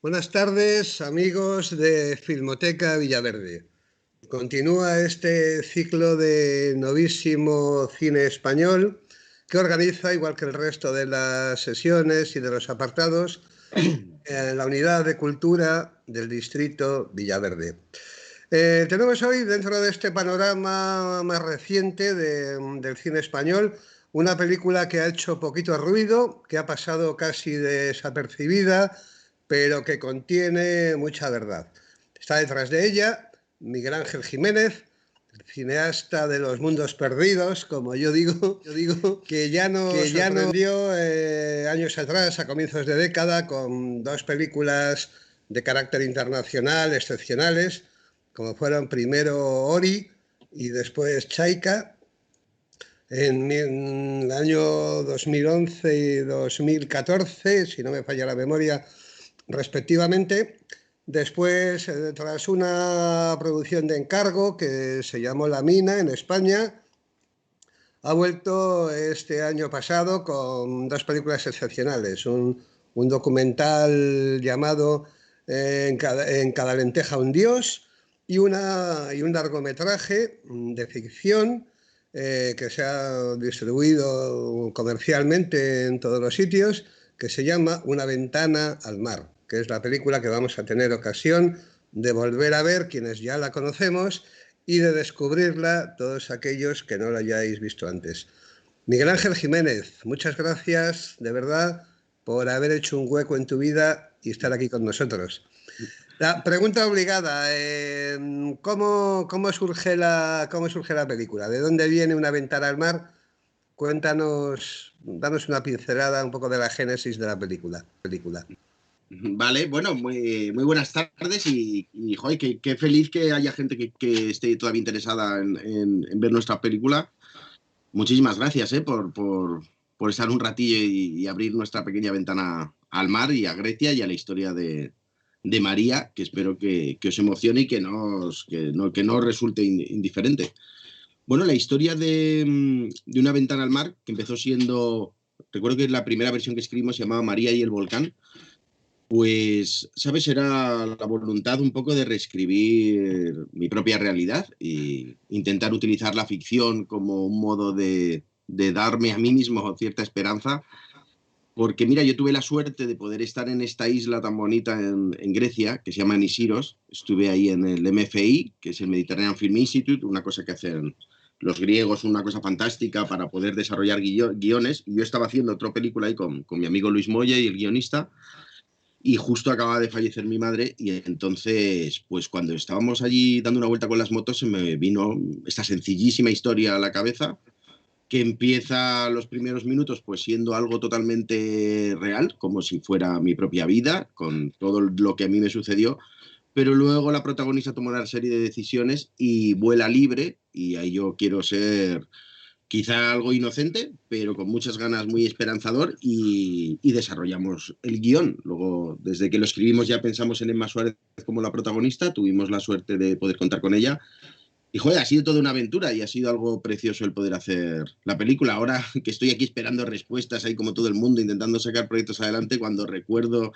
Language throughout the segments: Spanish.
Buenas tardes, amigos de Filmoteca Villaverde. Continúa este ciclo de novísimo cine español que organiza, igual que el resto de las sesiones y de los apartados, la Unidad de Cultura del Distrito Villaverde. Tenemos hoy, dentro de este panorama más reciente del cine español, una película que ha hecho poquito ruido, que ha pasado casi desapercibida, pero que contiene mucha verdad. Está detrás de ella Miguel Ángel Jiménez, cineasta de los mundos perdidos, como yo digo que ya nos sorprendió años atrás, a comienzos de década, con dos películas de carácter internacional excepcionales, como fueron primero Ori y después Chaika, en el año 2011 y 2014, si no me falla la memoria, respectivamente. Después, tras una producción de encargo que se llamó La Mina en España, ha vuelto este año pasado con dos películas excepcionales. Un documental llamado en cada lenteja un dios y un largometraje de ficción que se ha distribuido comercialmente en todos los sitios, que se llama Una ventana al mar, que es la película que vamos a tener ocasión de volver a ver quienes ya la conocemos y de descubrirla todos aquellos que no la hayáis visto antes. Miguel Ángel Jiménez, muchas gracias de verdad por haber hecho un hueco en tu vida y estar aquí con nosotros. La pregunta obligada, ¿cómo surge la película? ¿De dónde viene Una ventana al mar? Cuéntanos, danos una pincelada un poco de la génesis de la película. Vale, bueno, muy buenas tardes y joder, qué feliz que haya gente que esté todavía interesada en ver nuestra película. Muchísimas gracias por estar un ratillo y abrir nuestra pequeña ventana al mar y a Grecia y a la historia de María, que espero que os emocione y que no os resulte indiferente. Bueno, la historia de Una ventana al mar, que empezó siendo, recuerdo que la primera versión que escribimos se llamaba María y el volcán. Pues, ¿sabes? Era la voluntad un poco de reescribir mi propia realidad e intentar utilizar la ficción como un modo de darme a mí mismo cierta esperanza. Porque, mira, yo tuve la suerte de poder estar en esta isla tan bonita en Grecia, que se llama Nisiros. Estuve ahí en el MFI, que es el Mediterranean Film Institute, una cosa que hacen los griegos, una cosa fantástica para poder desarrollar guiones. Y yo estaba haciendo otra película ahí con mi amigo Luis Moya y el guionista. Y justo acababa de fallecer mi madre y entonces, pues cuando estábamos allí dando una vuelta con las motos, se me vino esta sencillísima historia a la cabeza que empieza los primeros minutos pues siendo algo totalmente real, como si fuera mi propia vida, con todo lo que a mí me sucedió, pero luego la protagonista toma una serie de decisiones y vuela libre y ahí yo quiero ser quizá algo inocente, pero con muchas ganas, muy esperanzador y desarrollamos el guión. Luego, desde que lo escribimos ya pensamos en Emma Suárez como la protagonista, tuvimos la suerte de poder contar con ella y joder, ha sido toda una aventura y ha sido algo precioso el poder hacer la película. Ahora que estoy aquí esperando respuestas, ahí como todo el mundo, intentando sacar proyectos adelante, cuando recuerdo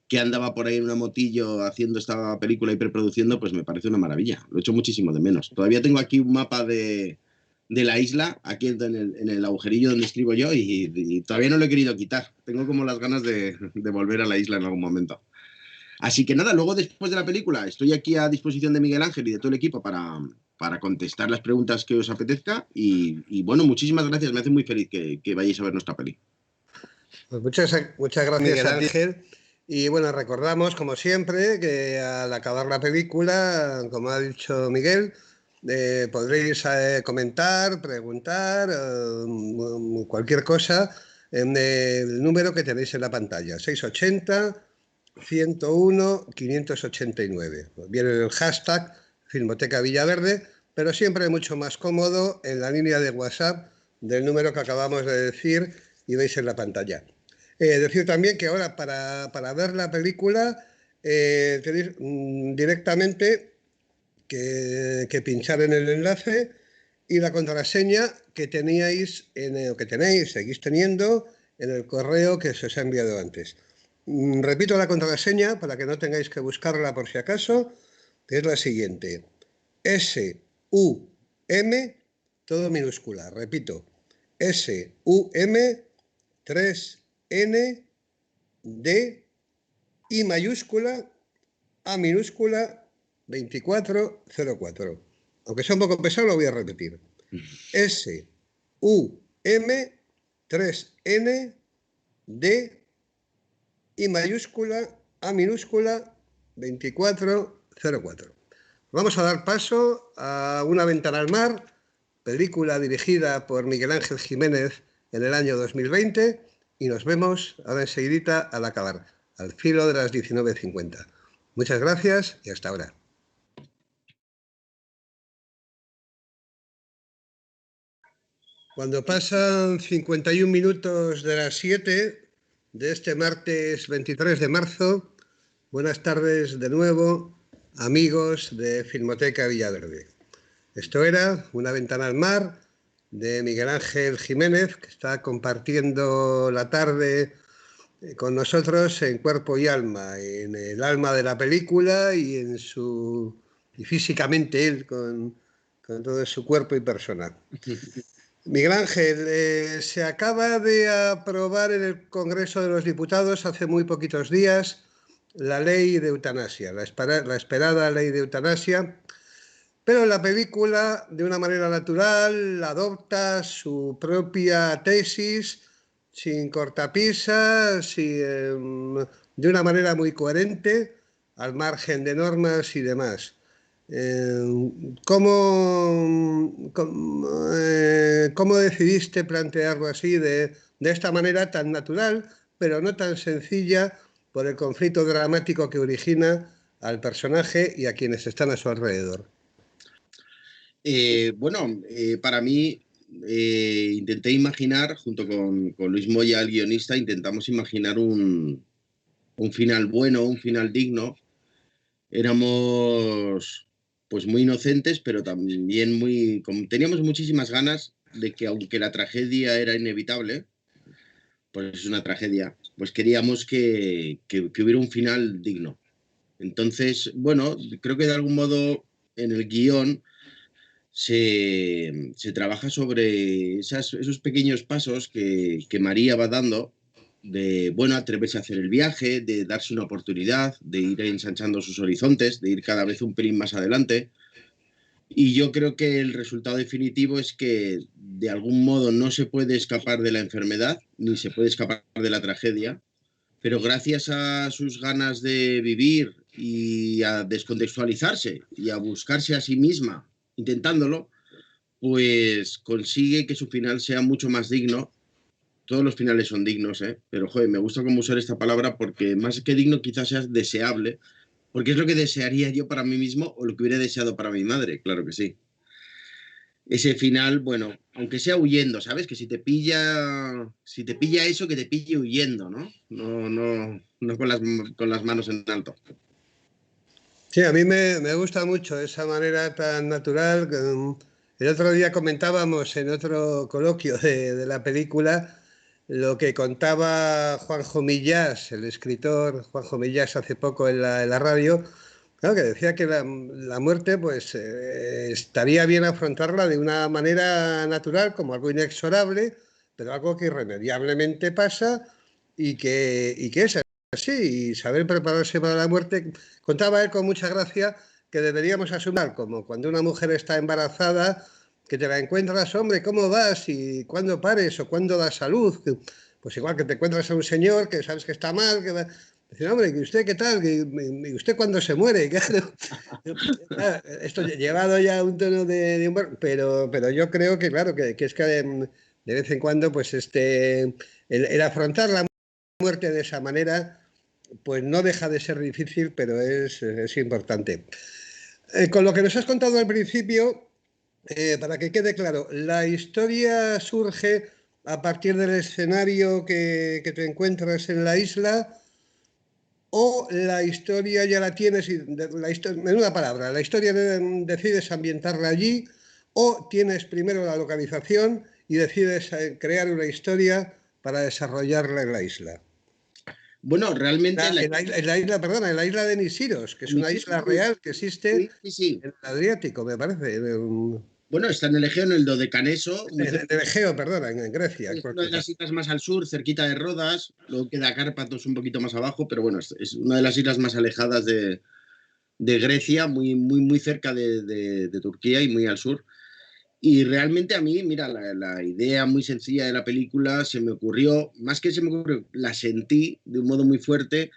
que andaba por ahí en una motillo haciendo esta película y preproduciendo, pues me parece una maravilla. Lo echo muchísimo de menos. Todavía tengo aquí un mapa de la isla, aquí en el agujerillo donde escribo yo, y todavía no lo he querido quitar. Tengo como las ganas de volver a la isla en algún momento. Así que nada, luego después de la película estoy aquí a disposición de Miguel Ángel y de todo el equipo para contestar las preguntas que os apetezca y bueno, muchísimas gracias, me hace muy feliz que vayáis a ver nuestra peli. Pues muchas gracias, Miguel Ángel. Y bueno, recordamos, como siempre, que al acabar la película, como ha dicho Miguel, podréis comentar, preguntar, cualquier cosa en el número que tenéis en la pantalla, 680-101-589. Viene el hashtag Filmoteca Villaverde, pero siempre es mucho más cómodo en la línea de WhatsApp del número que acabamos de decir y veis en la pantalla. Decir también que ahora para ver la película tenéis directamente que pinchar en el enlace y la contraseña que teníais, que tenéis, seguís teniendo en el correo que se os ha enviado antes. Repito la contraseña para que no tengáis que buscarla por si acaso, que es la siguiente. SUM, todo minúscula, repito. SUM 3ND I mayúscula A minúscula 2404. Aunque sea un poco pesado, lo voy a repetir. SUM 3ND I mayúscula A minúscula 2404. Vamos a dar paso a Una ventana al mar, película dirigida por Miguel Ángel Jiménez en el año 2020, y nos vemos ahora enseguidita al acabar, al filo de las 19:50. Muchas gracias y hasta ahora. Cuando pasan 51 minutos de las 7 de este martes 23 de marzo, buenas tardes de nuevo, amigos de Filmoteca Villaverde. Esto era Una ventana al mar, de Miguel Ángel Jiménez, que está compartiendo la tarde con nosotros en cuerpo y alma, en el alma de la película y físicamente él con todo su cuerpo y persona. Miguel Ángel, se acaba de aprobar en el Congreso de los Diputados hace muy poquitos días la ley de eutanasia, la esperada ley de eutanasia, pero la película, de una manera natural, adopta su propia tesis, sin cortapisas, de una manera muy coherente, al margen de normas y demás. ¿Cómo decidiste plantearlo así, de esta manera tan natural, pero no tan sencilla, por el conflicto dramático que origina al personaje y a quienes están a su alrededor? Para mí, intenté imaginar, junto con Luis Moya, el guionista, intentamos imaginar un final bueno, un final digno. Éramos pues muy inocentes, pero también teníamos muchísimas ganas de que, aunque la tragedia era inevitable, pues es una tragedia, pues queríamos que hubiera un final digno. Entonces, bueno, creo que de algún modo en el guión se trabaja sobre esos pequeños pasos que María va dando, de, bueno, atreverse a hacer el viaje, de darse una oportunidad, de ir ensanchando sus horizontes, de ir cada vez un pelín más adelante. Y yo creo que el resultado definitivo es que de algún modo no se puede escapar de la enfermedad, ni se puede escapar de la tragedia, pero gracias a sus ganas de vivir y a descontextualizarse y a buscarse a sí misma intentándolo, pues consigue que su final sea mucho más digno. Todos los finales son dignos, ¿eh? Pero joder, me gusta cómo usar esta palabra, porque más que digno quizás sea deseable, porque es lo que desearía yo para mí mismo o lo que hubiera deseado para mi madre, claro que sí. Ese final, bueno, aunque sea huyendo, ¿sabes? Que si te pilla eso, que te pille huyendo, ¿no? No con las manos en alto. Sí, a mí me gusta mucho esa manera tan natural. El otro día comentábamos en otro coloquio de la película lo que contaba Juanjo Millás, el escritor Juanjo Millás, hace poco en la radio. Claro, que decía que la muerte, pues, estaría bien afrontarla de una manera natural, como algo inexorable, pero algo que irremediablemente pasa y que es así, y saber prepararse para la muerte. Contaba él con mucha gracia que deberíamos asumir, como cuando una mujer está embarazada, que te la encuentras, hombre, ¿cómo vas? ¿Y cuándo pares? ¿O cuándo das salud? Pues igual que te encuentras a un señor que sabes que está mal, que va... Dice, hombre, ¿y usted qué tal? ¿Y usted cuándo se muere? Claro. Claro, esto llevado ya a un tono de humor, pero yo creo que, claro, que es que de vez en cuando, pues el afrontar la muerte de esa manera, pues no deja de ser difícil, pero es importante. Con lo que nos has contado al principio, para que quede claro, la historia surge a partir del escenario que te encuentras en la isla, o la historia ya la tienes, en una palabra, la historia decides ambientarla allí, o tienes primero la localización y decides crear una historia para desarrollarla en la isla. Bueno, realmente... Perdona, en la isla de Nisiros, que es una isla real que existe en el Adriático, me parece. Bueno, está en el Egeo, en el Dodecaneso. En el Egeo, perdona, en Grecia. Es una de las islas más al sur, cerquita de Rodas. Luego queda Cárpatos un poquito más abajo, pero bueno, es una de las islas más alejadas de Grecia, muy cerca de Turquía y muy al sur. Y realmente a mí, mira, la idea muy sencilla de la película se me ocurrió, más que se me ocurrió, la sentí de un modo muy fuerte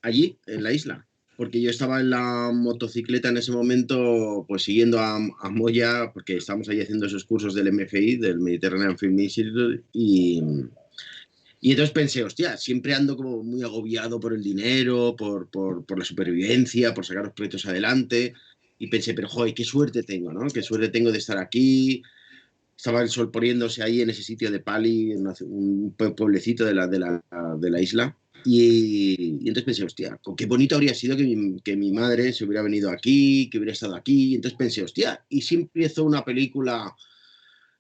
allí, en la isla. Porque yo estaba en la motocicleta en ese momento, pues siguiendo a Moya, porque estábamos ahí haciendo esos cursos del MFI, del Mediterranean Film Institute, y entonces pensé, hostia, siempre ando como muy agobiado por el dinero, por la supervivencia, por sacar los proyectos adelante. Y pensé, pero joder, qué suerte tengo, ¿no? Qué suerte tengo de estar aquí. Estaba el sol poniéndose ahí en ese sitio de Pali, en un pueblecito de la isla. Y entonces pensé, hostia, qué bonito habría sido que mi madre se hubiera venido aquí, que hubiera estado aquí. Y entonces pensé, hostia, ¿y si empiezo una película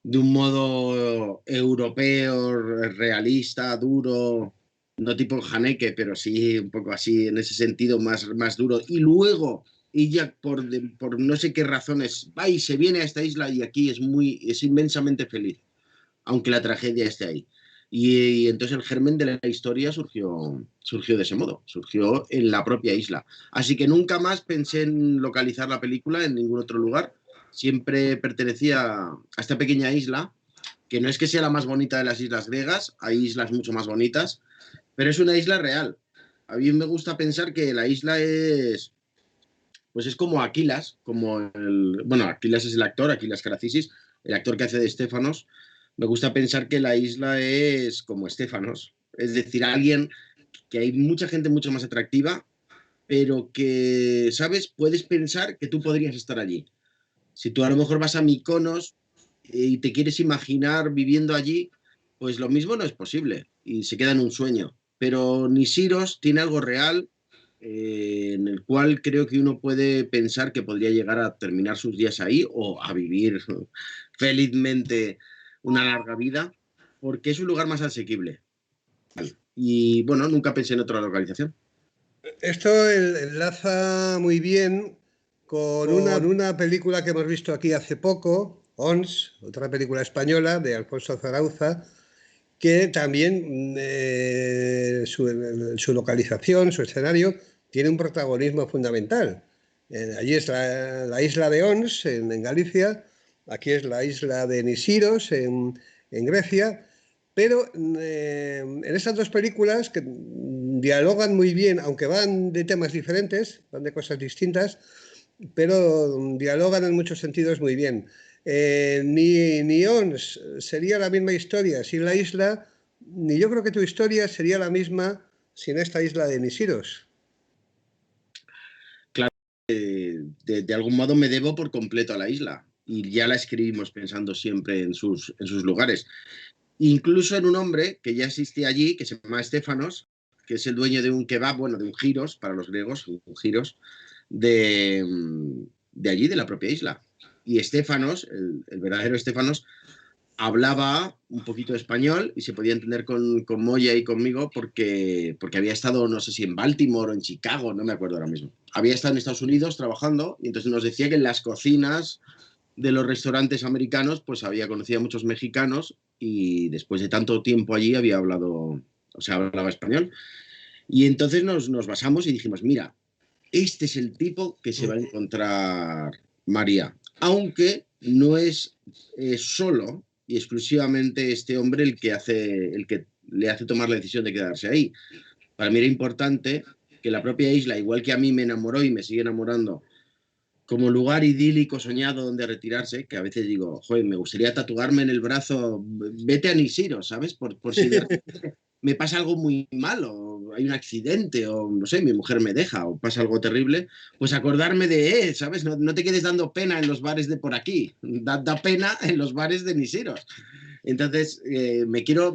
de un modo europeo, realista, duro, no tipo Haneke, pero sí un poco así, en ese sentido más duro? Y luego ella, por no sé qué razones, va y se viene a esta isla y aquí es inmensamente feliz, aunque la tragedia esté ahí. Y entonces el germen de la historia surgió de ese modo, surgió en la propia isla. Así que nunca más pensé en localizar la película en ningún otro lugar. Siempre pertenecía a esta pequeña isla, que no es que sea la más bonita de las islas griegas, hay islas mucho más bonitas, pero es una isla real. A mí me gusta pensar que la isla pues es como Aquilas, bueno, Aquilas es el actor, Aquilas Karacisis, el actor que hace de Estéfanos. Me gusta pensar que la isla es como Estéfanos, es decir, alguien que hay mucha gente mucho más atractiva, pero que, ¿sabes? Puedes pensar que tú podrías estar allí. Si tú a lo mejor vas a Mykonos y te quieres imaginar viviendo allí, pues lo mismo no es posible y se queda en un sueño. Pero Nisiros tiene algo real, en el cual creo que uno puede pensar que podría llegar a terminar sus días ahí o a vivir felizmente una larga vida, porque es un lugar más asequible. Y bueno, nunca pensé en otra localización. Esto enlaza muy bien con una película que hemos visto aquí hace poco, ONS, otra película española de Alfonso Zarauza, que también su localización, su escenario, tiene un protagonismo fundamental. Allí es la isla de Ons, en Galicia, aquí es la isla de Nisiros, en Grecia, pero en esas dos películas que dialogan muy bien, aunque van de temas diferentes, van de cosas distintas, pero dialogan en muchos sentidos muy bien. Ni ONS sería la misma historia sin la isla, ni yo creo que tu historia sería la misma sin esta isla de Nisiros. Claro, de algún modo me debo por completo a la isla y ya la escribimos pensando siempre en sus lugares. Incluso en un hombre que ya existía allí, que se llama Estefanos, que es el dueño de un kebab, bueno, de un giros para los griegos, un giros, de, de allí, de la propia isla. Y Estefanos, el verdadero Estefanos, hablaba un poquito de español y se podía entender con Moya y conmigo porque había estado, no sé si en Baltimore o en Chicago, no me acuerdo ahora mismo. Había estado en Estados Unidos trabajando y entonces nos decía que en las cocinas de los restaurantes americanos, pues había conocido a muchos mexicanos y después de tanto tiempo allí había hablado, o sea, hablaba español. Y entonces nos basamos y dijimos, mira, este es el tipo que se va a encontrar María, aunque no es solo y exclusivamente este hombre el que le hace tomar la decisión de quedarse ahí. Para mí era importante que la propia isla, igual que a mí me enamoró y me sigue enamorando como lugar idílico soñado donde retirarse, que a veces digo, joder, me gustaría tatuarme en el brazo, vete a Nisiro, ¿sabes? Por si de repente me pasa algo muy malo, hay un accidente, o no sé, mi mujer me deja, o pasa algo terrible, pues acordarme de él, ¿sabes? No te quedes dando pena en los bares de por aquí, da pena en los bares de Nisiros. Entonces, me quiero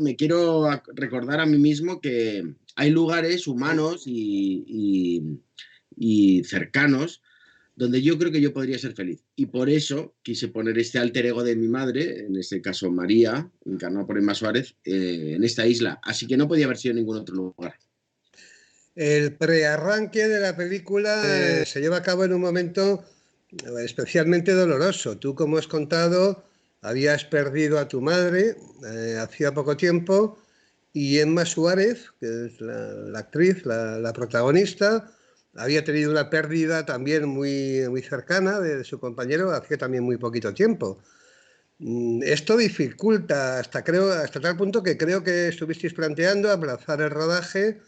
recordar a mí mismo que hay lugares humanos y cercanos donde yo creo que yo podría ser feliz. Y por eso quise poner este alter ego de mi madre, en este caso María, encarnada por Emma Suárez, en esta isla. Así que no podía haber sido en ningún otro lugar. El prearranque de la película se lleva a cabo en un momento especialmente doloroso. Tú, como has contado, habías perdido a tu madre hacía poco tiempo y Emma Suárez, que es la actriz, la protagonista, había tenido una pérdida también muy cercana de su compañero hace también muy poquito tiempo. Esto dificulta hasta tal punto que creo que estuvisteis planteando aplazar el rodaje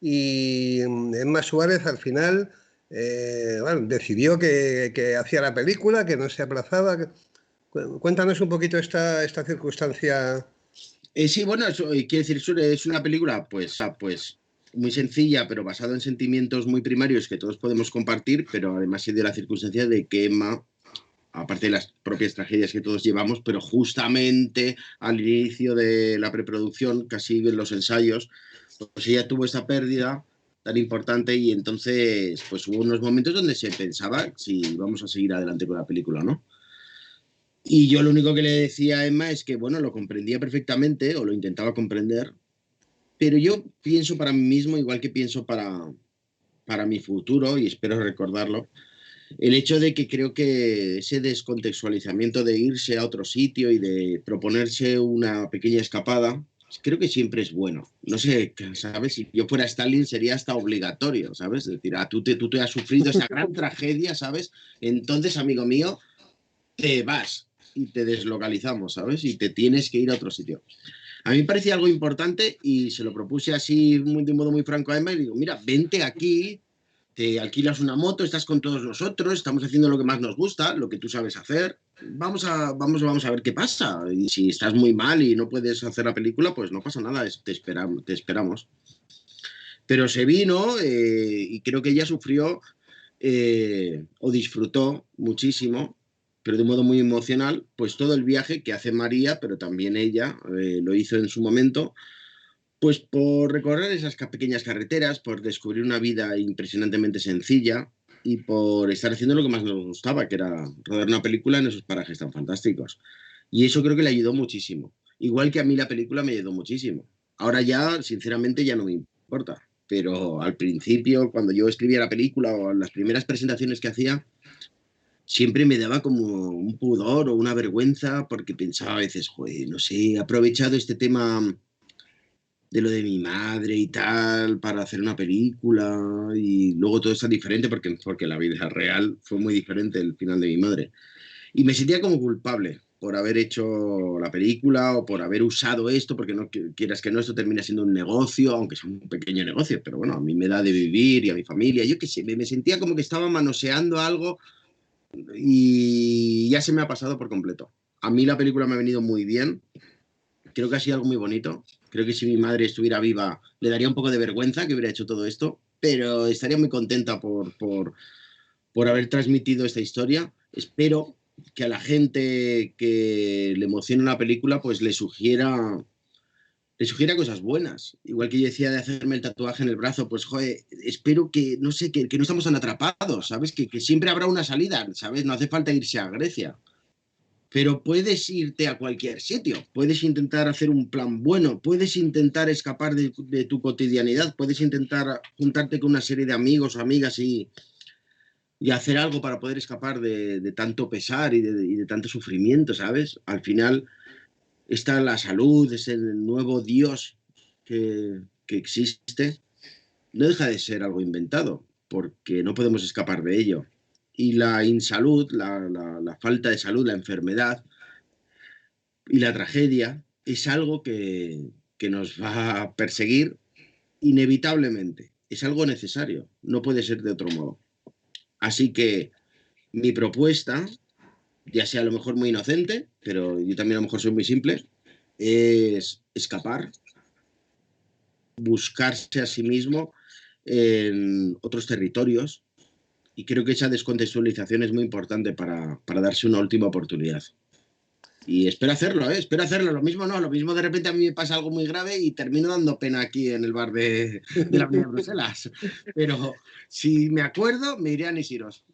y Emma Suárez al final bueno, decidió que hacía la película, que no se aplazaba. Cuéntanos un poquito esta circunstancia. Sí, bueno, quiero decir, es una película pues muy sencilla, pero basada en sentimientos muy primarios que todos podemos compartir, pero además es de la circunstancia de que Emma, aparte de las propias tragedias que todos llevamos, pero justamente al inicio de la preproducción, casi en los ensayos, pues ella tuvo esa pérdida tan importante y entonces pues hubo unos momentos donde se pensaba si vamos a seguir adelante con la película o no. Y yo lo único que le decía a Emma es que, bueno, lo comprendía perfectamente o lo intentaba comprender, pero yo pienso para mí mismo, igual que pienso para mi futuro, y espero recordarlo, el hecho de que creo que ese descontextualizamiento de irse a otro sitio y de proponerse una pequeña escapada, creo que siempre es bueno. No sé, ¿sabes? Si yo fuera Stalin sería hasta obligatorio, ¿sabes? Es decir, tú te has sufrido esa gran tragedia, ¿sabes? Entonces, amigo mío, te vas y te deslocalizamos, ¿sabes? Y te tienes que ir a otro sitio. A mí me parecía algo importante y se lo propuse así de un modo muy franco a Emma y digo, mira, vente aquí, te alquilas una moto, estás con todos nosotros, estamos haciendo lo que más nos gusta, lo que tú sabes hacer. Vamos a ver qué pasa. Y si estás muy mal y no puedes hacer la película, pues no pasa nada, te esperamos. Pero se vino y creo que ella sufrió o disfrutó muchísimo, pero de un modo muy emocional, pues todo el viaje que hace María, pero también ella lo hizo en su momento, pues por recorrer esas pequeñas carreteras, por descubrir una vida impresionantemente sencilla y por estar haciendo lo que más nos gustaba, que era rodar una película en esos parajes tan fantásticos. Y eso creo que le ayudó muchísimo. Igual que a mí la película me ayudó muchísimo. Ahora ya, sinceramente, ya no me importa. Pero al principio, cuando yo escribía la película o las primeras presentaciones que hacía, siempre me daba como un pudor o una vergüenza porque pensaba a veces, joder, no sé, he aprovechado este tema de lo de mi madre y tal para hacer una película y luego todo está diferente porque la vida real fue muy diferente el final de mi madre. Y me sentía como culpable por haber hecho la película o por haber usado esto, porque no quieras que no, esto termina siendo un negocio, aunque sea un pequeño negocio, pero bueno, a mí me da de vivir y a mi familia, yo qué sé, me sentía como que estaba manoseando algo y ya se me ha pasado por completo. A mí la película me ha venido muy bien, creo que ha sido algo muy bonito, creo que si mi madre estuviera viva le daría un poco de vergüenza que hubiera hecho todo esto, pero estaría muy contenta por haber transmitido esta historia. Espero que a la gente que le emociona una película, pues le sugiera cosas buenas. Igual que yo decía de hacerme el tatuaje en el brazo, pues joder, espero que, no sé, que no estamos tan atrapados, ¿sabes? Que siempre habrá una salida, ¿sabes? No hace falta irse a Grecia. Pero puedes irte a cualquier sitio, puedes intentar hacer un plan bueno, puedes intentar escapar de tu cotidianidad, puedes intentar juntarte con una serie de amigos o amigas y hacer algo para poder escapar de tanto pesar y de tanto sufrimiento, ¿sabes? Al final está la salud, es el nuevo Dios que existe, no deja de ser algo inventado, porque no podemos escapar de ello. Y la insalud, la falta de salud, la enfermedad y la tragedia es algo que nos va a perseguir inevitablemente. Es algo necesario, no puede ser de otro modo. Así que mi propuesta, ya sea a lo mejor muy inocente, pero yo también a lo mejor soy muy simple, es escapar, buscarse a sí mismo en otros territorios y creo que esa descontextualización es muy importante para darse una última oportunidad. Y espero hacerlo, ¿eh? Espero hacerlo. Lo mismo no, lo mismo de repente a mí me pasa algo muy grave y termino dando pena aquí en el bar de la Avenida Bruselas. Pero si me acuerdo, me iré a Nisiros.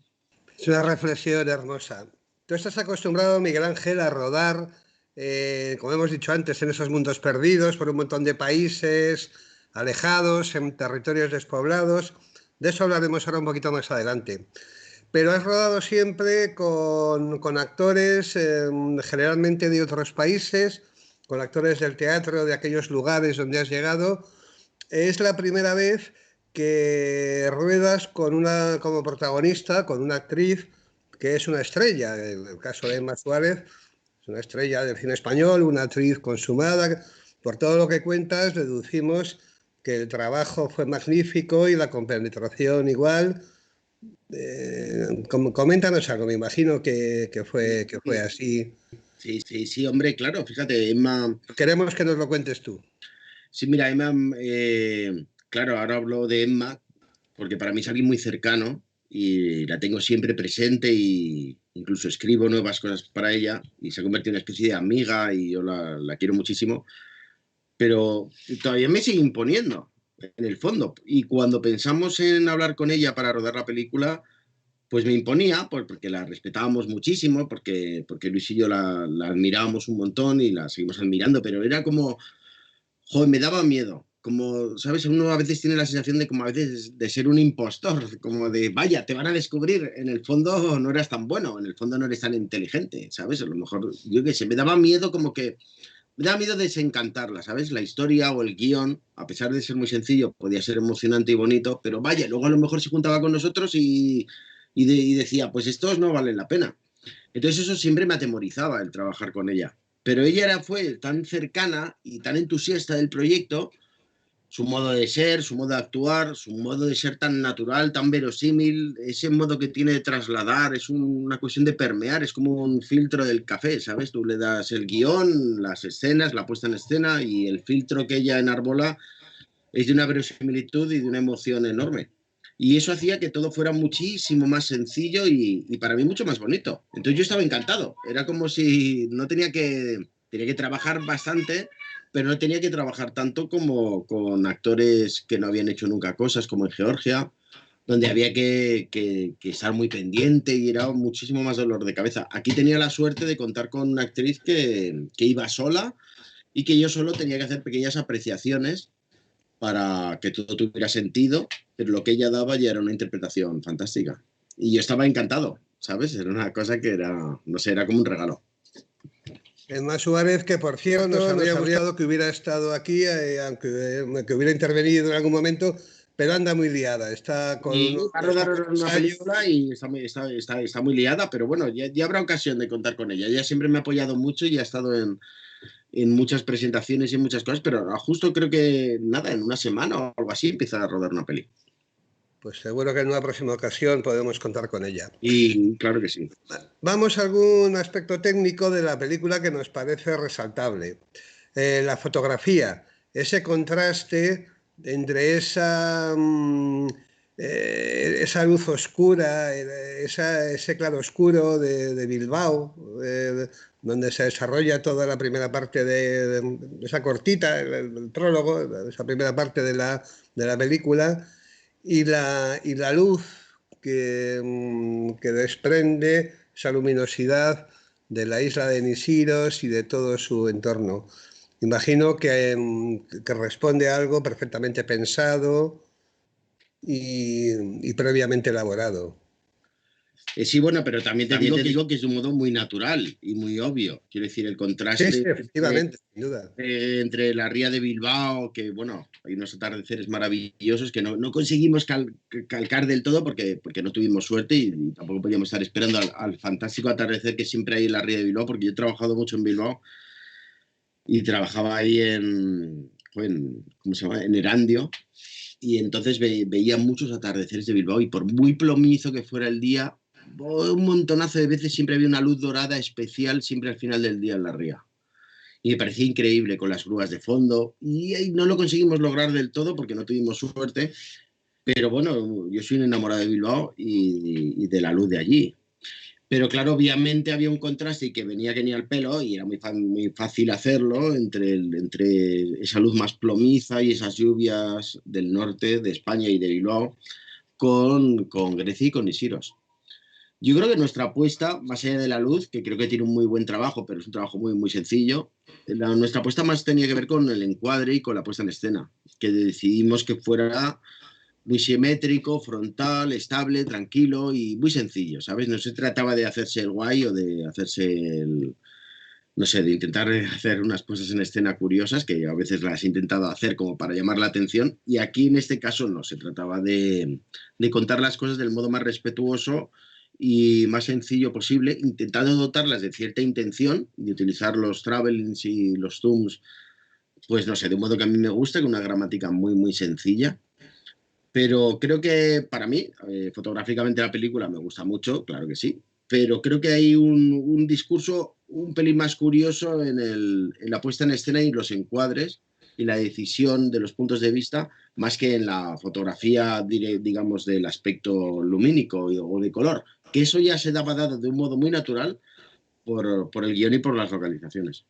Es una reflexión hermosa. Tú estás acostumbrado, Miguel Ángel, a rodar, como hemos dicho antes, en esos mundos perdidos por un montón de países, alejados, en territorios despoblados. De eso hablaremos ahora un poquito más adelante. Pero has rodado siempre con actores generalmente de otros países, con actores del teatro de aquellos lugares donde has llegado. Es la primera vez que ruedas como protagonista, con una actriz que es una estrella. En el caso de Emma Suárez, es una estrella del cine español, una actriz consumada. Por todo lo que cuentas, deducimos que el trabajo fue magnífico y la compenetración igual. Coméntanos algo, me imagino que fue así. Sí, hombre, claro, fíjate, Emma. Queremos que nos lo cuentes tú. Sí, mira, Emma, claro, ahora hablo de Emma porque para mí es alguien muy cercano y la tengo siempre presente y incluso escribo nuevas cosas para ella y se ha convertido en una especie de amiga y yo la quiero muchísimo, pero todavía me sigue imponiendo en el fondo. Y cuando pensamos en hablar con ella para rodar la película, pues me imponía, porque la respetábamos muchísimo, porque Luis y yo la admirábamos un montón y la seguimos admirando, pero era como, joder, me daba miedo. Como, ¿sabes? Uno a veces tiene la sensación de como a veces de ser un impostor, como de, vaya, te van a descubrir. En el fondo no eras tan bueno, en el fondo no eres tan inteligente, ¿sabes? A lo mejor, yo qué sé, me daba miedo como que, me daba miedo desencantarla, ¿sabes? La historia o el guión, a pesar de ser muy sencillo, podía ser emocionante y bonito, pero vaya, luego a lo mejor se juntaba con nosotros y decía, pues estos no valen la pena. Entonces eso siempre me atemorizaba el trabajar con ella. Pero fue tan cercana y tan entusiasta del proyecto, su modo de ser, su modo de actuar, su modo de ser tan natural, tan verosímil, ese modo que tiene de trasladar, es una cuestión de permear, es como un filtro del café, ¿sabes? Tú le das el guión, las escenas, la puesta en escena y el filtro que ella enarbola es de una verosimilitud y de una emoción enorme. Y eso hacía que todo fuera muchísimo más sencillo y para mí mucho más bonito. Entonces yo estaba encantado. Era como si no tenía que trabajar bastante, pero no tenía que trabajar tanto como con actores que no habían hecho nunca cosas, como en Georgia, donde había que estar muy pendiente y era muchísimo más dolor de cabeza. Aquí tenía la suerte de contar con una actriz que iba sola y que yo solo tenía que hacer pequeñas apreciaciones para que todo tuviera sentido, pero lo que ella daba ya era una interpretación fantástica. Y yo estaba encantado, ¿sabes? Era una cosa que era, no sé, era como un regalo. Emma Suárez, que por cierto nos habría gustado que hubiera estado aquí, aunque que hubiera intervenido en algún momento, pero anda muy liada. Está con Y va a rodar una ensayos. película y está muy liada, pero bueno, ya habrá ocasión de contar con ella. Ella siempre me ha apoyado mucho y ha estado en muchas presentaciones y en muchas cosas, pero justo creo que nada, en una semana o algo así empieza a rodar una peli. Pues seguro que en una próxima ocasión podemos contar con ella. Y claro que sí. Vamos a algún aspecto técnico de la película que nos parece resaltable. La fotografía, ese contraste entre esa luz oscura, ese claroscuro de Bilbao, donde se desarrolla toda la primera parte de esa cortita, el prólogo, esa primera parte de la película, y la luz que desprende esa luminosidad de la isla de Nisiros y de todo su entorno. Imagino que responde a algo perfectamente pensado y previamente elaborado. Sí, bueno, pero también te digo que es de un modo muy natural y muy obvio. Quiero decir, el Sí, sí, contraste efectivamente, sin duda. entre la ría de Bilbao, que bueno, hay unos atardeceres maravillosos que no conseguimos calcar del todo porque no tuvimos suerte y tampoco podíamos estar esperando al fantástico atardecer que siempre hay en la ría de Bilbao, porque yo he trabajado mucho en Bilbao y trabajaba ahí ¿cómo se llama? En Erandio. Y entonces veía muchos atardeceres de Bilbao y por muy plomizo que fuera el día, un montonazo de veces siempre había una luz dorada especial siempre al final del día en la ría. Y me parecía increíble con las grúas de fondo y no lo conseguimos lograr del todo porque no tuvimos suerte, pero bueno, yo soy un enamorado de Bilbao y de la luz de allí. Pero claro, obviamente había un contraste y que venía que ni al pelo y era muy fácil hacerlo entre esa luz más plomiza y esas lluvias del norte de España y de Bilbao con Grecia y con Isiros. Yo creo que nuestra apuesta, más allá de la luz, que creo que tiene un muy buen trabajo, pero es un trabajo muy, muy sencillo, nuestra apuesta más tenía que ver con el encuadre y con la puesta en escena, que decidimos que fuera muy simétrico, frontal, estable, tranquilo y muy sencillo, ¿sabes? No se trataba de hacerse el guay o de hacerse el, no sé, de intentar hacer unas cosas en escena curiosas, que a veces las he intentado hacer como para llamar la atención, y aquí en este caso no, se trataba de contar las cosas del modo más respetuoso y más sencillo posible, intentando dotarlas de cierta intención, de utilizar los travelings y los zooms, pues no sé, de un modo que a mí me gusta, con una gramática muy, muy sencilla. Pero creo que para mí, fotográficamente la película me gusta mucho, claro que sí, pero creo que hay un discurso un pelín más curioso en la puesta en escena y los encuadres y la decisión de los puntos de vista, más que en la fotografía, digamos, del aspecto lumínico o de color, que eso ya se daba dado de un modo muy natural por el guión y por las localizaciones.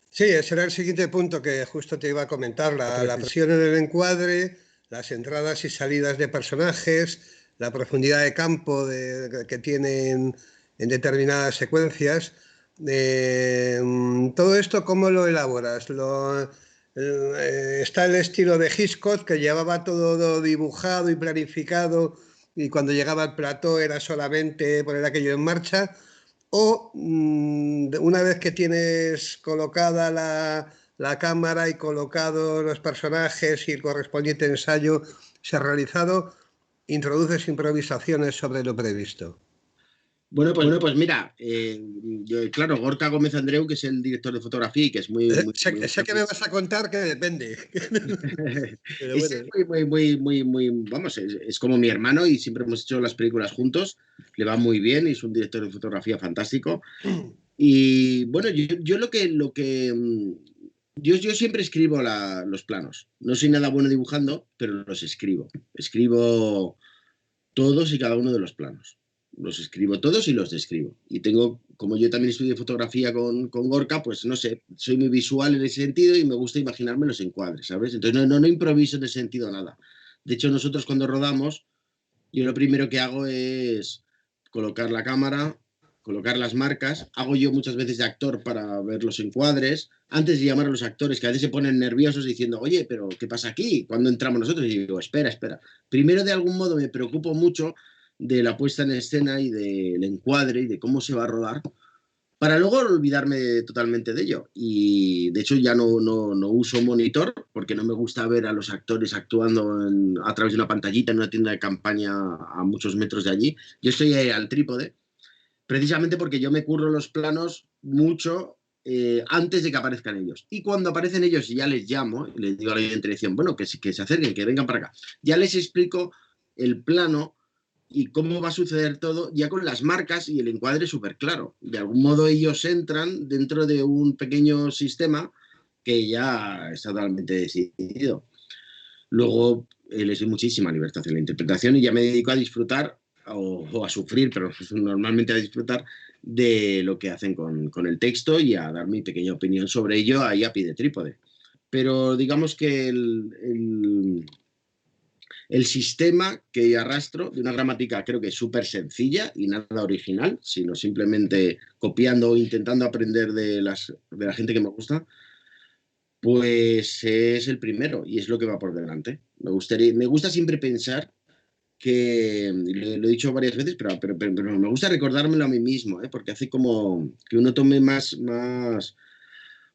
Sí, ese era el siguiente punto que justo te iba a comentar, la precisión en el encuadre, las entradas y salidas de personajes, la profundidad de campo que tienen en determinadas secuencias. Todo esto, ¿cómo lo elaboras? Está el estilo de Hitchcock, que llevaba todo dibujado y planificado, y cuando llegaba al plató era solamente poner aquello en marcha. O una vez que tienes colocada la cámara y colocados los personajes y el correspondiente ensayo se ha realizado, introduces improvisaciones sobre lo previsto. Bueno, pues mira, claro, Gorka Gómez Andreu, que es el director de fotografía y que es muy, muy, Sé, muy sé que me vas a contar que depende. Pero es bueno. muy, muy, muy, muy, vamos, es como mi hermano y siempre hemos hecho las películas juntos, le va muy bien y es un director de fotografía fantástico. Y bueno, yo yo siempre escribo los planos. No soy nada bueno dibujando, pero los escribo. Escribo todos y cada uno de los planos. Los escribo todos y los describo. Y tengo, como yo también estudié fotografía con Gorka, pues no sé, soy muy visual en ese sentido y me gusta imaginarme los encuadres, ¿sabes? Entonces no improviso en ese sentido nada. De hecho, nosotros cuando rodamos, yo lo primero que hago es colocar la cámara, colocar las marcas. Hago yo muchas veces de actor para ver los encuadres. Antes de llamar a los actores, que a veces se ponen nerviosos diciendo, oye, pero ¿qué pasa aquí? ¿Cuándo entramos nosotros? Y digo, espera, espera. Primero, de algún modo, me preocupo mucho de la puesta en escena y del encuadre y de cómo se va a rodar, para luego olvidarme totalmente de ello. Y de hecho ya no uso monitor porque no me gusta ver a los actores actuando a través de una pantallita en una tienda de campaña a muchos metros de allí. Yo estoy al trípode, precisamente porque yo me curro los planos mucho antes de que aparezcan ellos. Y cuando aparecen ellos y ya les llamo, les digo a la dirección, bueno, que se acerquen, que vengan para acá. Ya les explico el plano y cómo va a suceder todo, ya con las marcas y el encuadre súper claro. De algún modo ellos entran dentro de un pequeño sistema que ya está totalmente decidido. Luego les doy muchísima libertad en la interpretación y ya me dedico a disfrutar o a sufrir, pero normalmente a disfrutar de lo que hacen con el texto y a dar mi pequeña opinión sobre ello ahí a pie de trípode. Pero digamos que el sistema que arrastro de una gramática creo que es súper sencilla y nada original, sino simplemente copiando o intentando aprender de la gente que me gusta, pues es el primero y es lo que va por delante. Me gusta siempre pensar que, lo he dicho varias veces, pero me gusta recordármelo a mí mismo, ¿eh? Porque hace como que uno tome más,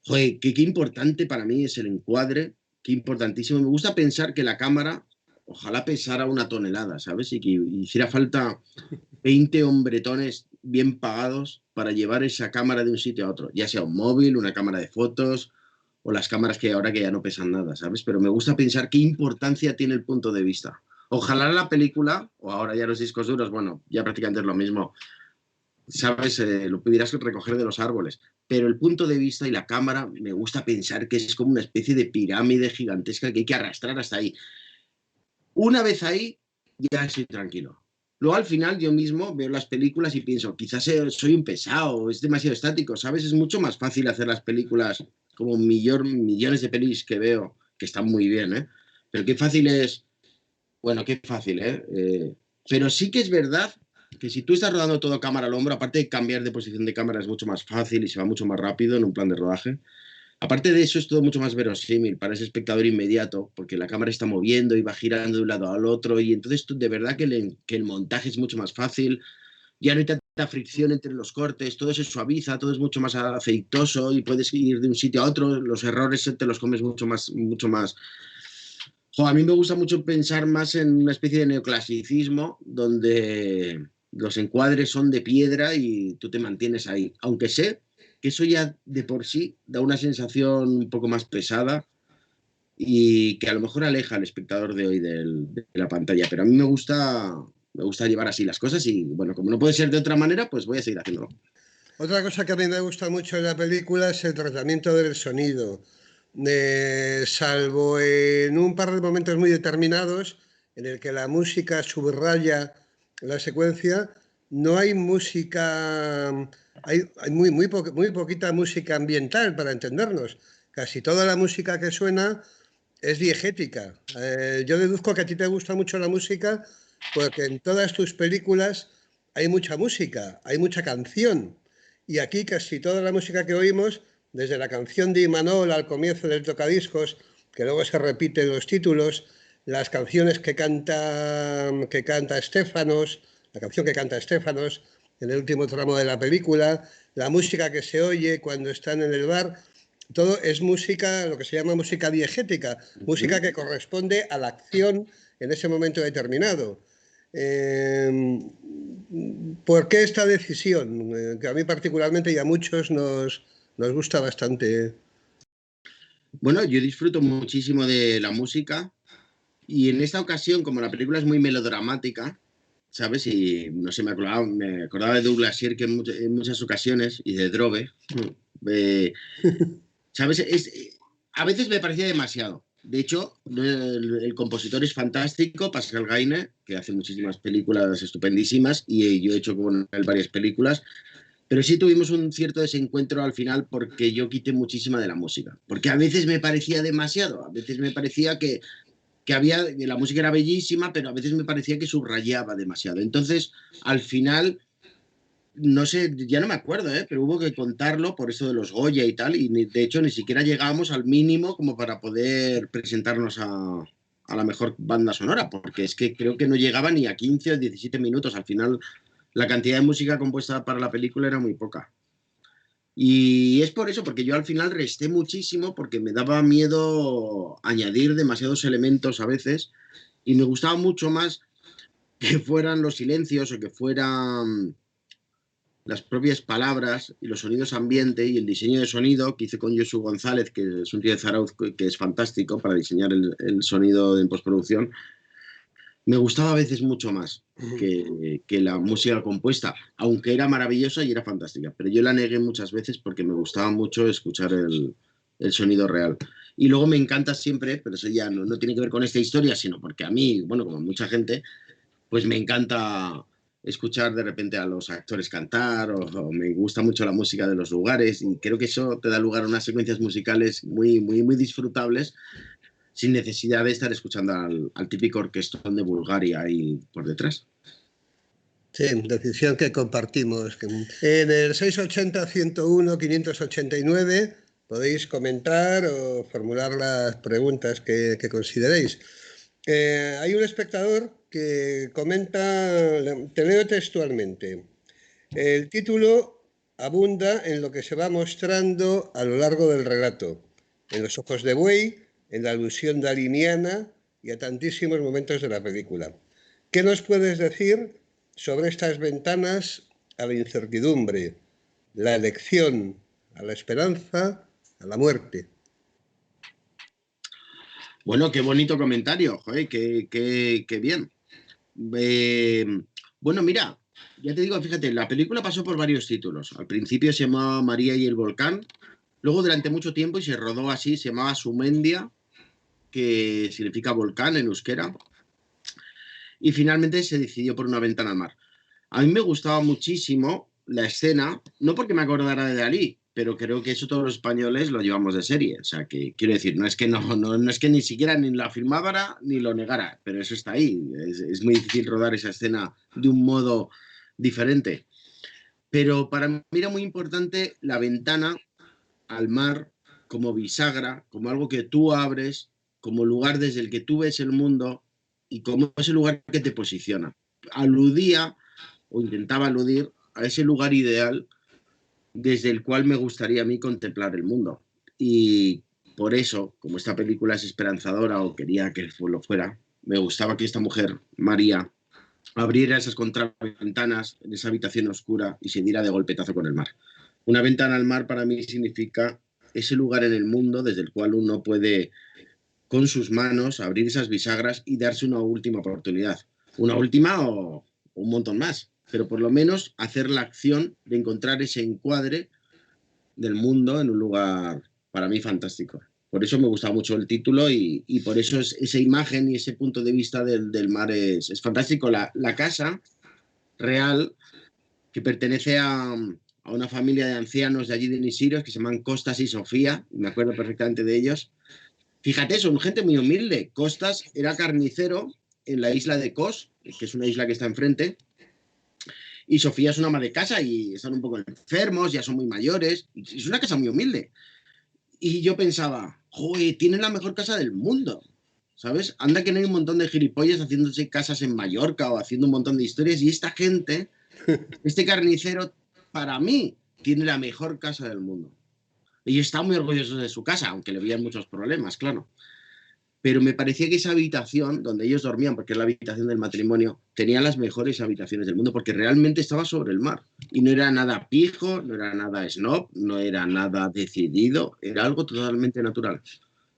joder, qué importante para mí es el encuadre, qué importantísimo. Me gusta pensar que la cámara ojalá pesara una tonelada, ¿sabes? Y que hiciera falta 20 hombretones bien pagados para llevar esa cámara de un sitio a otro, ya sea un móvil, una cámara de fotos o las cámaras que ahora que ya no pesan nada, ¿sabes? Pero me gusta pensar qué importancia tiene el punto de vista. Ojalá la película, o ahora ya los discos duros, bueno, ya prácticamente es lo mismo, ¿sabes? Lo pudieras recoger de los árboles. Pero el punto de vista y la cámara, me gusta pensar que es como una especie de pirámide gigantesca que hay que arrastrar hasta ahí. Una vez ahí, ya estoy tranquilo. Luego al final yo mismo veo las películas y pienso, quizás soy un pesado, es demasiado estático, ¿sabes? Es mucho más fácil hacer las películas como millones de pelis que veo, que están muy bien, ¿eh? Pero qué fácil es, bueno, qué fácil, ¿eh? Pero sí que es verdad que si tú estás rodando todo cámara al hombro, aparte de cambiar de posición de cámara es mucho más fácil y se va mucho más rápido en un plan de rodaje. Aparte de eso, es todo mucho más verosímil para ese espectador inmediato, porque la cámara está moviendo y va girando de un lado al otro, y entonces de verdad que el montaje es mucho más fácil, ya no hay tanta fricción entre los cortes, todo se suaviza, todo es mucho más aceitoso y puedes ir de un sitio a otro, los errores te los comes mucho más, mucho más. Jo, a mí me gusta mucho pensar más en una especie de neoclasicismo donde los encuadres son de piedra y tú te mantienes ahí, aunque sé que eso ya de por sí da una sensación un poco más pesada y que a lo mejor aleja al espectador de hoy de la pantalla, pero a mí me gusta llevar así las cosas y bueno, como no puede ser de otra manera, pues voy a seguir haciéndolo. Otra cosa que a mí me gusta mucho en la película es el tratamiento del sonido. Salvo en un par de momentos muy determinados en el que la música subraya la secuencia, no hay música, hay muy poquita música ambiental para entendernos. Casi toda la música que suena es diegética. Yo deduzco que a ti te gusta mucho la música porque en todas tus películas hay mucha música, hay mucha canción. Y aquí casi toda la música que oímos, desde la canción de Imanol al comienzo del tocadiscos, que luego se repite en los títulos, las canciones que canta Estéfanos, la canción que canta Estéfanos en el último tramo de la película, la música que se oye cuando están en el bar, todo es música, lo que se llama música diegética, música que corresponde a la acción en ese momento determinado. Eh, ¿Por qué esta decisión? Que a mí particularmente y a muchos nos gusta bastante. Bueno, yo disfruto muchísimo de la música y en esta ocasión, como la película es muy melodramática, ¿sabes? Y no sé, me acordaba de Douglas Sirk en muchas ocasiones y de Drobe. Eh, ¿Sabes? A veces me parecía demasiado. De hecho, el compositor es fantástico, Pascal Gaine, que hace muchísimas películas estupendísimas y yo he hecho con él varias películas, pero sí tuvimos un cierto desencuentro al final porque yo quité muchísima de la música, porque a veces me parecía demasiado, a veces me parecía que la música era bellísima, pero a veces me parecía que subrayaba demasiado. Entonces, al final no sé, ya no me acuerdo, ¿eh? Pero hubo que contarlo por eso de los Goya y tal, y de hecho ni siquiera llegamos al mínimo como para poder presentarnos a la mejor banda sonora, porque es que creo que no llegaba ni a 15 o 17 minutos. Al final, la cantidad de música compuesta para la película era muy poca. Y es por eso, porque yo al final resté muchísimo, porque me daba miedo añadir demasiados elementos a veces, y me gustaba mucho más que fueran los silencios o que fueran las propias palabras y los sonidos ambiente y el diseño de sonido que hice con Josu González, que es un tío de Zarauz que es fantástico para diseñar el sonido en postproducción, me gustaba a veces mucho más que la música compuesta, aunque era maravillosa y era fantástica, pero yo la negué muchas veces porque me gustaba mucho escuchar el sonido real. Y luego me encanta siempre, pero eso ya no tiene que ver con esta historia, sino porque a mí, bueno, como a mucha gente, pues me encanta escuchar de repente a los actores cantar o me gusta mucho la música de los lugares y creo que eso te da lugar a unas secuencias musicales muy disfrutables sin necesidad de estar escuchando al típico orquestón de Bulgaria ahí por detrás. Sí, decisión que compartimos. En el 680-101-589 podéis comentar o formular las preguntas que consideréis. Hay un espectador que comenta, te leo textualmente, el título abunda en lo que se va mostrando a lo largo del relato, en los ojos de buey, en la alusión daliniana y a tantísimos momentos de la película. ¿Qué nos puedes decir sobre estas ventanas a la incertidumbre, la elección, a la esperanza, a la muerte? Bueno, qué bonito comentario, joder, qué bien. Eh, bueno, mira, ya te digo, fíjate, la película pasó por varios títulos. Al principio se llamaba María y el volcán, luego durante mucho tiempo y se rodó así, se llamaba Sumendia, que significa volcán en euskera, y finalmente se decidió por Una ventana al mar. A mí me gustaba muchísimo la escena, no porque me acordara de Dalí, pero creo que eso todos los españoles lo llevamos de serie. O sea, que quiero decir, no es que no es que ni siquiera ni la filmara ni lo negara, pero eso está ahí. Es muy difícil rodar esa escena de un modo diferente. Pero para mí era muy importante la ventana al mar como bisagra, como algo que tú abres, como lugar desde el que tú ves el mundo y como ese lugar que te posiciona. Aludía o intentaba aludir a ese lugar ideal desde el cual me gustaría a mí contemplar el mundo. Y por eso, como esta película es esperanzadora o quería que lo fuera, me gustaba que esta mujer, María, abriera esas contraventanas en esa habitación oscura y se diera de golpetazo con el mar. Una ventana al mar para mí significa ese lugar en el mundo desde el cual uno puede con sus manos abrir esas bisagras y darse una última oportunidad. Una última o un montón más, pero por lo menos hacer la acción de encontrar ese encuadre del mundo en un lugar para mí fantástico. Por eso me gusta mucho el título y por eso esa imagen y ese punto de vista del mar es fantástico. La casa real que pertenece a una familia de ancianos de allí de Nisirios que se llaman Costas y Sofía, me acuerdo perfectamente de ellos. Fíjate, son gente muy humilde. Costas era carnicero en la isla de Kos, que es una isla que está enfrente, y Sofía es una ama de casa y están un poco enfermos, ya son muy mayores, y es una casa muy humilde. Y yo pensaba, joder, tienen la mejor casa del mundo, ¿sabes? Anda que no hay un montón de gilipollas haciéndose casas en Mallorca o haciendo un montón de historias, y esta gente, este carnicero, para mí, tiene la mejor casa del mundo. Y está muy orgulloso de su casa, aunque le veían muchos problemas, claro. Pero me parecía que esa habitación donde ellos dormían, porque es la habitación del matrimonio, tenía las mejores habitaciones del mundo, porque realmente estaba sobre el mar. Y no era nada pijo, no era nada snob, no era nada decidido, era algo totalmente natural.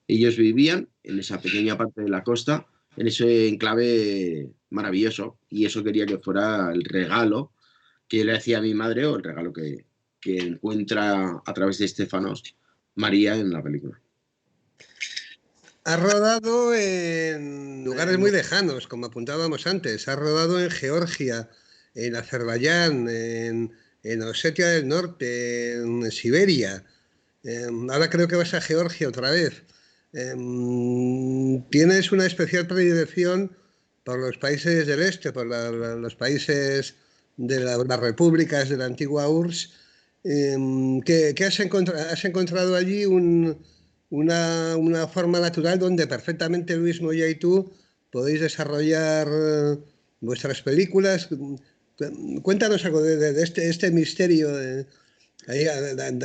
Ellos vivían en esa pequeña parte de la costa, en ese enclave maravilloso, y eso quería que fuera el regalo que le hacía a mi madre o el regalo que encuentra a través de Estefanos María en la película. Ha rodado en lugares muy lejanos, como apuntábamos antes. Ha rodado en Georgia, en Azerbaiyán, en Osetia del Norte, en Siberia. Ahora creo que vas a Georgia otra vez. Tienes una especial predilección por los países del este, por los países de las repúblicas de la antigua URSS. ¿Qué has encontrado allí una forma natural donde perfectamente Luis Moya y tú podéis desarrollar vuestras películas? Cuéntanos algo de este misterio. Hay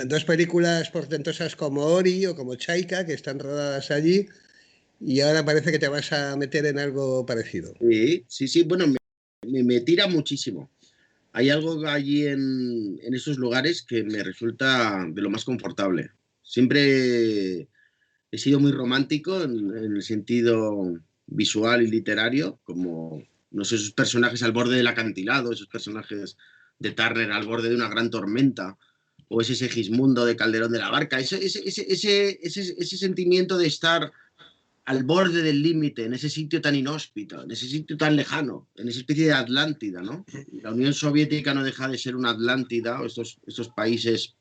dos películas portentosas como Ori o como Chaika que están rodadas allí y ahora parece que te vas a meter en algo parecido. Sí, sí, sí, bueno, me tira muchísimo. Hay algo allí en esos lugares que me resulta de lo más confortable. Siempre he sido muy romántico en el sentido visual y literario, como, no sé, esos personajes al borde del acantilado, esos personajes de Turner al borde de una gran tormenta, o ese Segismundo de Calderón de la Barca, ese sentimiento de estar al borde del límite, en ese sitio tan inhóspito, en ese sitio tan lejano, en esa especie de Atlántida, ¿no? La Unión Soviética no deja de ser una Atlántida, o estos países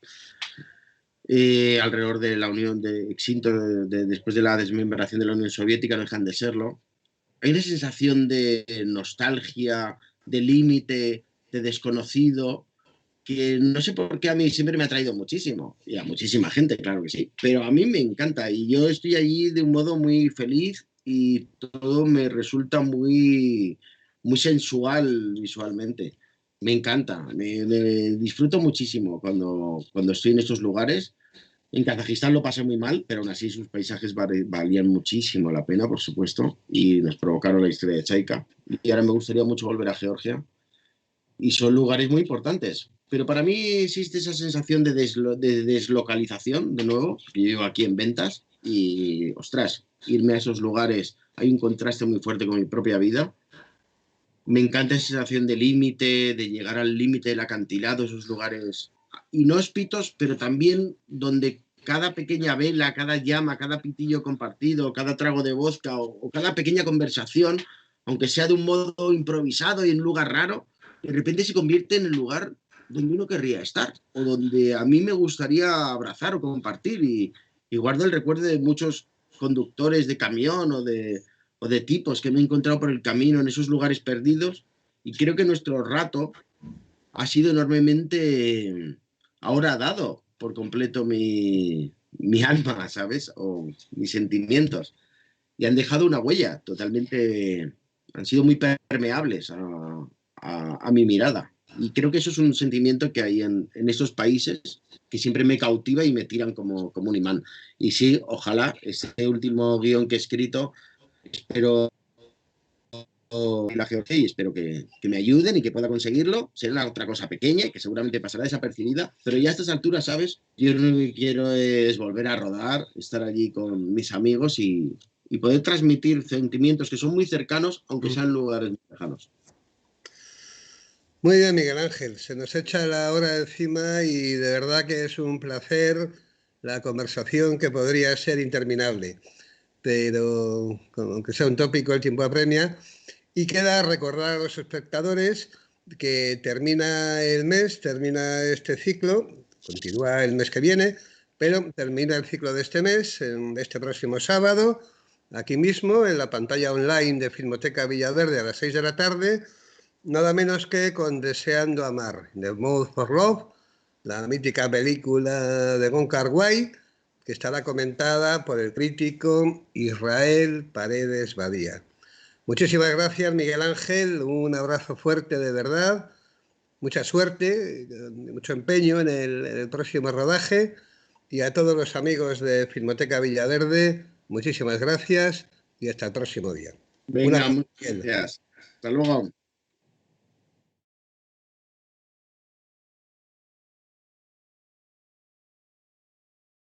alrededor de la Unión de extinto después de la desmembración de la Unión Soviética no dejan de serlo. Hay una sensación de nostalgia, de límite, de desconocido, que no sé por qué a mí siempre me ha traído muchísimo, y a muchísima gente, claro que sí, pero a mí me encanta y yo estoy allí de un modo muy feliz y todo me resulta muy sensual visualmente. Me encanta, me disfruto muchísimo cuando estoy en estos lugares. En Kazajistán lo pasé muy mal, pero aún así sus paisajes valían muchísimo la pena, por supuesto, y nos provocaron la historia de Chaika. Y ahora me gustaría mucho volver a Georgia, y son lugares muy importantes. Pero para mí existe esa sensación de deslocalización, de nuevo, yo vivo aquí en Ventas y, ostras, irme a esos lugares, hay un contraste muy fuerte con mi propia vida. Me encanta esa sensación de límite, de llegar al límite del acantilado, esos lugares inhóspitos, pero también donde cada pequeña vela, cada llama, cada pitillo compartido, cada trago de vodka o cada pequeña conversación, aunque sea de un modo improvisado y en un lugar raro, de repente se convierte en el lugar donde uno querría estar o donde a mí me gustaría abrazar o compartir. Y guardo el recuerdo de muchos conductores de camión o de tipos que me he encontrado por el camino en esos lugares perdidos y creo que nuestro rato ha sido enormemente ahora dado por completo mi alma, ¿sabes? O mis sentimientos. Y han dejado una huella totalmente, han sido muy permeables a mi mirada. Y creo que eso es un sentimiento que hay en esos países que siempre me cautiva y me tiran como un imán. Y sí, ojalá este último guión que he escrito, espero la Georgia y espero que me ayuden y que pueda conseguirlo. Será otra cosa pequeña y que seguramente pasará desapercibida, pero ya a estas alturas, ¿sabes? Yo lo que quiero es volver a rodar, estar allí con mis amigos y poder transmitir sentimientos que son muy cercanos, aunque sean lugares muy lejanos. Muy bien, Miguel Ángel. Se nos echa la hora encima y de verdad que es un placer la conversación que podría ser interminable. Pero aunque sea un tópico, el tiempo apremia. Y queda recordar a los espectadores que termina el mes, termina este ciclo, continúa el mes que viene, pero termina el ciclo de este mes, en este próximo sábado, aquí mismo, en la pantalla online de Filmoteca Villaverde a las 6 de la tarde, nada menos que con Deseando Amar, The Mood for Love, la mítica película de Wong Kar-wai, que estará comentada por el crítico Israel Paredes Badía. Muchísimas gracias, Miguel Ángel. Un abrazo fuerte de verdad. Mucha suerte, mucho empeño en el próximo rodaje. Y a todos los amigos de Filmoteca Villaverde, muchísimas gracias y hasta el próximo día. Un Venga, abrazo, muchas Miguel. gracias. Hasta luego.